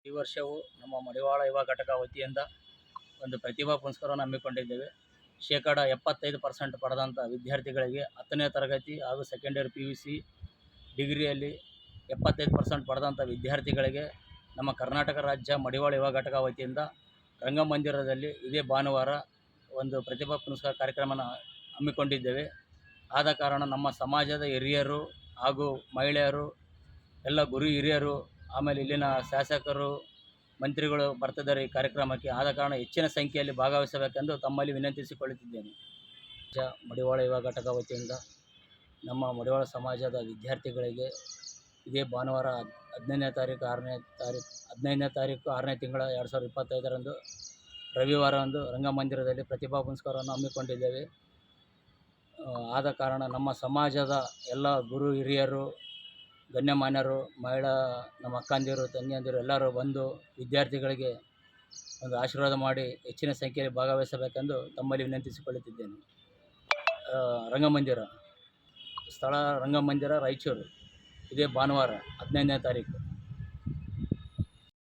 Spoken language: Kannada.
ಈ ವರ್ಷವೂ ನಮ್ಮ ಮಡಿವಾಳ ಯುವ ಘಟಕ ವತಿಯಿಂದ ಒಂದು ಪ್ರತಿಭಾ ಪುರಸ್ಕಾರವನ್ನು ಹಮ್ಮಿಕೊಂಡಿದ್ದೇವೆ. ಶೇಕಡ 75% ಪಡೆದಂಥ ವಿದ್ಯಾರ್ಥಿಗಳಿಗೆ 10ನೇ ತರಗತಿ ಹಾಗೂ ಸೆಕೆಂಡ್ ಇಯರ್ PUC ಡಿಗ್ರಿಯಲ್ಲಿ 75% ಪಡೆದಂಥ ವಿದ್ಯಾರ್ಥಿಗಳಿಗೆ ನಮ್ಮ ಕರ್ನಾಟಕ ರಾಜ್ಯ ಮಡಿವಾಳ ಯುವ ಘಟಕ ವತಿಯಿಂದ ರಂಗಮಂದಿರದಲ್ಲಿ ಇದೇ ಭಾನುವಾರ ಒಂದು ಪ್ರತಿಭಾ ಪುರಸ್ಕಾರ ಕಾರ್ಯಕ್ರಮನ ಹಮ್ಮಿಕೊಂಡಿದ್ದೇವೆ. ಆದ ಕಾರಣ ನಮ್ಮ ಸಮಾಜದ ಹಿರಿಯರು ಹಾಗೂ ಮಹಿಳೆಯರು ಎಲ್ಲ ಗುರು ಹಿರಿಯರು ಆಮೇಲೆ ಇಲ್ಲಿನ ಶಾಸಕರು ಮಂತ್ರಿಗಳು ಬರ್ತಿದ್ದಾರೆ ಈ ಕಾರ್ಯಕ್ರಮಕ್ಕೆ. ಆದ ಕಾರಣ ಹೆಚ್ಚಿನ ಸಂಖ್ಯೆಯಲ್ಲಿ ಭಾಗವಹಿಸಬೇಕೆಂದು ತಮ್ಮಲ್ಲಿ ವಿನಂತಿಸಿಕೊಳ್ಳುತ್ತಿದ್ದೇನೆ. ಮಡಿವಾಳ ಯುವ ಘಟಕ ವತಿಯಿಂದ ನಮ್ಮ ಮಡಿವಾಳ ಸಮಾಜದ ವಿದ್ಯಾರ್ಥಿಗಳಿಗೆ ಇದೇ ಭಾನುವಾರ 15ನೇ ತಾರೀಕು 6ನೇ ತಿಂಗಳ 2025ರಂದು ರವಿವಾರದಂದು ರಂಗಮಂದಿರದಲ್ಲಿ ಪ್ರತಿಭಾ ಪುರಸ್ಕಾರವನ್ನು ಹಮ್ಮಿಕೊಂಡಿದ್ದೇವೆ. ಆದ ಕಾರಣ ನಮ್ಮ ಸಮಾಜದ ಎಲ್ಲ ಗುರು ಹಿರಿಯರು, ಗಣ್ಯಮಾನ್ಯರು, ನಮ್ಮ ಅಕ್ಕಂದಿರು, ತಂಗಿಯಂದಿರು ಎಲ್ಲರೂ ಬಂದು ವಿದ್ಯಾರ್ಥಿಗಳಿಗೆ ಒಂದು ಆಶೀರ್ವಾದ ಮಾಡಿ ಹೆಚ್ಚಿನ ಸಂಖ್ಯೆಯಲ್ಲಿ ಭಾಗವಹಿಸಬೇಕೆಂದು ತಮ್ಮಲ್ಲಿ ವಿನಂತಿಸಿಕೊಳ್ಳುತ್ತಿದ್ದೇನೆ. ರಂಗಮಂದಿರ ಸ್ಥಳ ರಂಗಮಂದಿರ ರಾಯಚೂರು, ಇದೇ ಭಾನುವಾರ 15ನೇ ತಾರೀಕು.